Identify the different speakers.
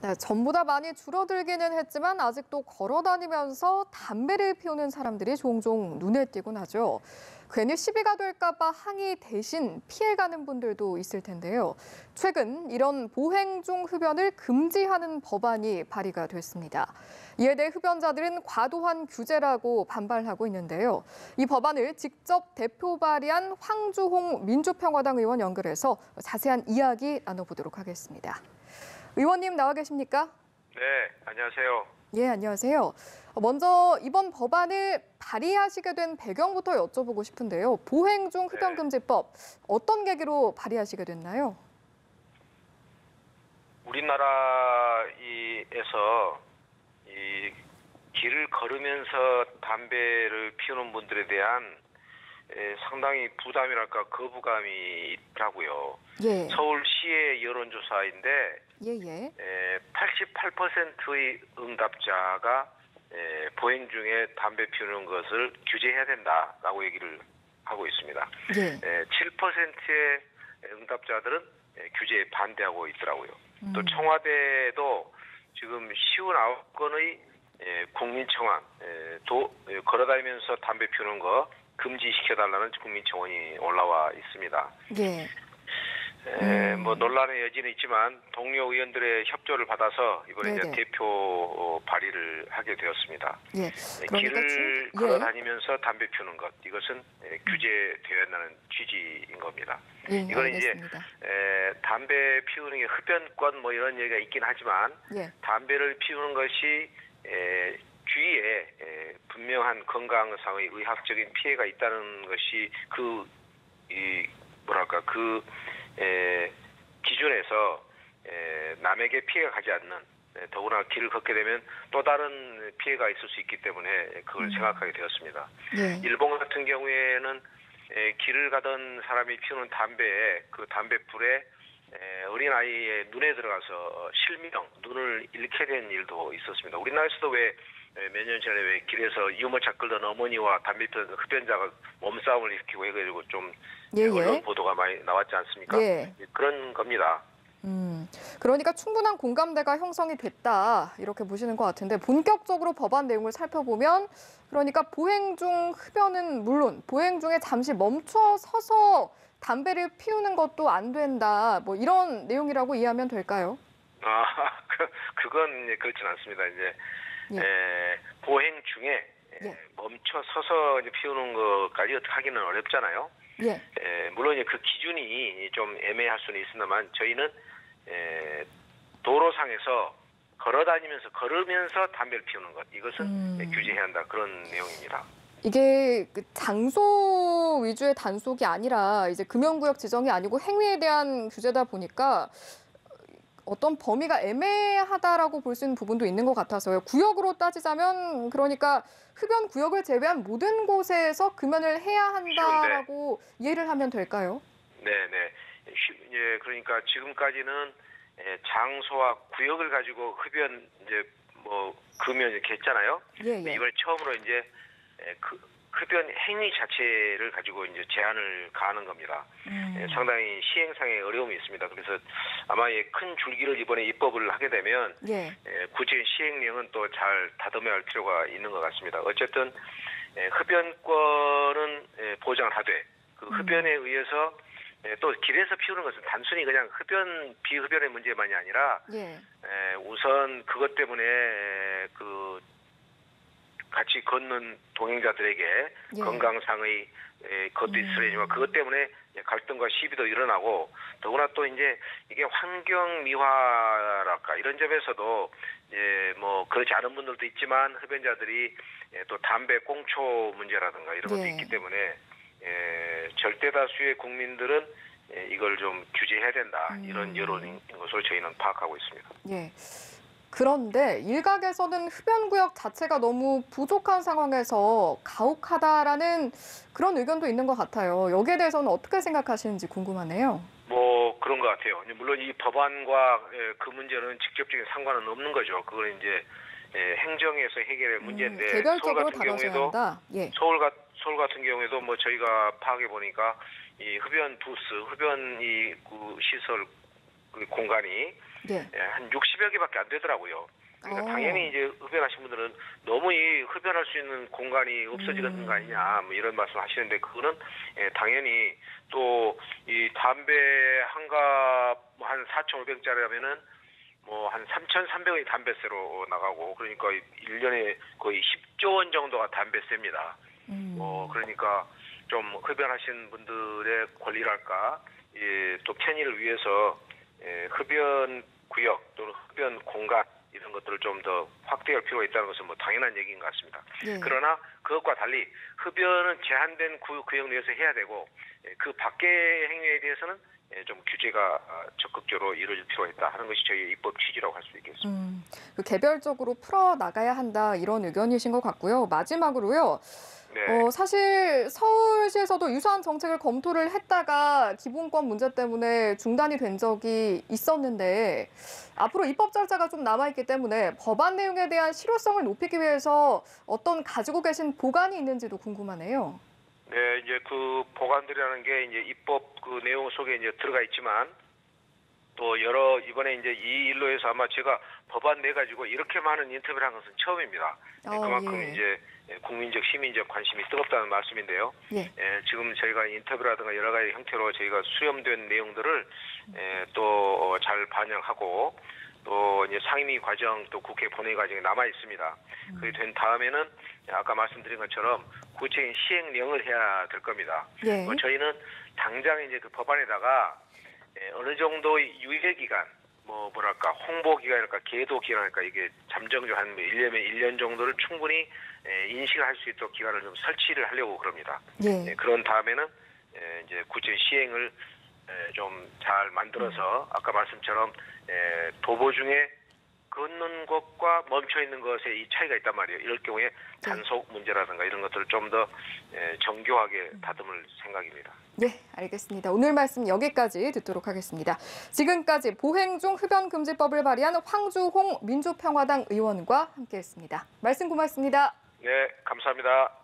Speaker 1: 네, 전보다 많이 줄어들기는 했지만 아직도 걸어 다니면서 담배를 피우는 사람들이 종종 눈에 띄곤 하죠. 괜히 시비가 될까 봐 항의 대신 피해가는 분들도 있을 텐데요. 최근 이런 보행 중 흡연을 금지하는 법안이 발의가 됐습니다. 이에 대해 흡연자들은 과도한 규제라고 반발하고 있는데요. 이 법안을 직접 대표 발의한 황주홍 민주평화당 의원 연결해서 자세한 이야기 나눠보도록 하겠습니다. 의원님 나와 계십니까?
Speaker 2: 네, 안녕하세요.
Speaker 1: 예, 안녕하세요. 먼저 이번 법안을 발의하시게 된 배경부터 여쭤보고 싶은데요. 보행 중 흡연금지법 어떤 계기로 발의하시게 됐나요?
Speaker 2: 우리나라에서 이 길을 걸으면서 담배를 피우는 분들에 대한 상당히 부담이랄까 거부감이 있더라고요.
Speaker 1: 예.
Speaker 2: 서울시의 여론조사인데 88%의 응답자가 보행 중에 담배 피우는 것을 규제해야 된다라고 얘기를 하고 있습니다.
Speaker 1: 예.
Speaker 2: 7%의 응답자들은 규제에 반대하고 있더라고요. 또 청와대도 지금 59건의 국민청원, 걸어다니면서 담배 피우는 거 금지시켜달라는 국민청원이 올라와 있습니다.
Speaker 1: 예.
Speaker 2: 뭐 논란의 여지는 있지만 동료 의원들의 협조를 받아서 이번에 이제 대표 발의를 하게 되었습니다.
Speaker 1: 예.
Speaker 2: 길을 걸어다니면서 담배 피우는 것, 이것은 규제되어야 한다는 취지인 겁니다.
Speaker 1: 예,
Speaker 2: 이거는 이제 담배 피우는 게 흡연권 뭐 이런 얘기가 있긴 하지만 담배를 피우는 것이 주위에 분명한 건강상의 의학적인 피해가 있다는 것이 기준에서 남에게 피해가 가지 않는, 더구나 길을 걷게 되면 또 다른 피해가 있을 수 있기 때문에 그걸 생각하게 되었습니다. 일본 같은 경우에는 길을 가던 사람이 피우는 담배에 그 담배불에 어린아이의 눈에 들어가서 실명, 눈을 잃게 된 일도 있었습니다. 우리나라에서도 왜 몇 년 전에 왜 길에서 유모차 끌던 어머니와 담배 피우는 흡연자가 몸싸움을 일으키고 해가지고 좀 언론 보도가 많이 나왔지 않습니까? 그런 겁니다.
Speaker 1: 그러니까 충분한 공감대가 형성이 됐다 이렇게 보시는 것 같은데, 본격적으로 법안 내용을 살펴보면 그러니까 보행 중 흡연은 물론 보행 중에 잠시 멈춰 서서 담배를 피우는 것도 안 된다, 뭐 이런 내용이라고 이해하면 될까요?
Speaker 2: 그건 그렇진 않습니다. 이제 보행 중에 멈춰 서서 이제 피우는 것까지 하기는 어렵잖아요. 물론 그 기준이 좀 애매할 수는 있습니다만 저희는 도로상에서 걸으면서 담배를 피우는 것, 이것은 규제해야 한다, 그런 내용입니다.
Speaker 1: 이게 장소 위주의 단속이 아니라 이제 금연구역 지정이 아니고 행위에 대한 규제다 보니까 어떤 범위가 애매하다라고 볼 수 있는 부분도 있는 것 같아서요. 구역으로 따지자면 그러니까 흡연 구역을 제외한 모든 곳에서 금연을 해야 한다라고 이해를 하면 될까요?
Speaker 2: 네네. 그러니까 지금까지는 장소와 구역을 가지고 흡연 금연 이렇게 했잖아요. 이번에 처음으로 이제 흡연 행위 자체를 가지고 이제 제한을 가하는 겁니다. 상당히 시행상의 어려움이 있습니다. 그래서 아마 큰 줄기를 이번에 입법을 하게 되면 구체적인 시행령은 또 잘 다듬어야 할 필요가 있는 것 같습니다. 어쨌든 흡연권은 보장을 하되 그 흡연에 의해서 또 길에서 피우는 것은 단순히 그냥 비흡연의 문제만이 아니라 우선 그것 때문에 같이 걷는 동행자들에게 건강상의 것도 있으려지만 그것 때문에 갈등과 시비도 일어나고, 더구나 또 이제 이게 환경 미화랄까 이런 점에서도 뭐 그렇지 않은 분들도 있지만 흡연자들이 또 담배 꽁초 문제라든가 이런 것도 있기 때문에 절대 다수의 국민들은 이걸 좀 규제해야 된다, 이런 여론인 것으로 저희는 파악하고 있습니다.
Speaker 1: 그런데 일각에서는 흡연구역 자체가 너무 부족한 상황에서 가혹하다라는 그런 의견도 있는 것 같아요. 여기에 대해서는 어떻게 생각하시는지 궁금하네요.
Speaker 2: 뭐 그런 것 같아요. 물론 이 법안과 그 문제는 직접적인 상관은 없는 거죠. 그건 이제 행정에서 해결할 문제인데
Speaker 1: 개별적으로 다뤄져야 한다.
Speaker 2: 서울 같은 경우에도 뭐 저희가 파악해 보니까 이 흡연 부스, 흡연 시설 공간이 한 60여 개밖에 안 되더라고요. 그러니까 당연히 이제 흡연하신 분들은 너무 이 흡연할 수 있는 공간이 없어지는 거 아니냐 뭐 이런 말씀 하시는데 그거는 당연히 또 이 담배 한 갑 한 4,500짜리라면은 뭐 한 3,300원이 담배세로 나가고 그러니까 1년에 거의 10조 원 정도가 담배세입니다. 그러니까 좀 흡연하신 분들의 권리랄까 또 편의를 위해서 흡연 구역 또는 흡연 공간 이런 것들을 좀 더 확대할 필요가 있다는 것은 뭐 당연한 얘기인 것 같습니다. 그러나 그것과 달리 흡연은 제한된 구역 내에서 해야 되고 그 밖의 행위에 대해서는 좀 규제가 적극적으로 이루어질 필요가 있다 하는 것이 저희의 입법 취지라고 할 수 있겠습니다.
Speaker 1: 개별적으로 풀어나가야 한다 이런 의견이신 것 같고요. 마지막으로요. 사실 서울시에서도 유사한 정책을 검토를 했다가 기본권 문제 때문에 중단이 된 적이 있었는데 앞으로 입법 절차가 좀 남아있기 때문에 법안 내용에 대한 실효성을 높이기 위해서 어떤 가지고 계신 보관이 있는지도 궁금하네요.
Speaker 2: 네, 이제 그 보관들이라는 게 이제 입법 그 내용 속에 이제 들어가 있지만 또 이번에 이제 이 일로 해서 아마 제가 법안 내 가지고 이렇게 많은 인터뷰를 한 것은 처음입니다. 그만큼 이제 국민적 시민적 관심이 뜨겁다는 말씀인데요. 지금 저희가 인터뷰라든가 여러 가지 형태로 저희가 수렴된 내용들을 또 잘 반영하고 또 이제 상임위 과정 또 국회 본회의 과정이 남아 있습니다. 그게 된 다음에는 아까 말씀드린 것처럼 구체적인 시행령을 해야 될 겁니다. 저희는 당장 이제 그 법안에다가 어느 정도의 유예 기간, 뭐랄까 홍보 기간일까 계도 기간일까 이게 잠정적 한 1년 정도를 충분히 인식을 할 수 있도록 기간을 좀 설치를 하려고 그럽니다. 그런 다음에는 이제 구체적인 시행을 좀 잘 만들어서 아까 말씀처럼 도보 중에 걷는 것과 멈춰 있는 것에 이 차이가 있단 말이에요. 이럴 경우에 단속 문제라든가 이런 것들을 좀 더 정교하게 다듬을 생각입니다.
Speaker 1: 네, 알겠습니다. 오늘 말씀 여기까지 듣도록 하겠습니다. 지금까지 보행중 흡연금지법을 발의한 황주홍 민주평화당 의원과 함께했습니다. 말씀 고맙습니다.
Speaker 2: 네, 감사합니다.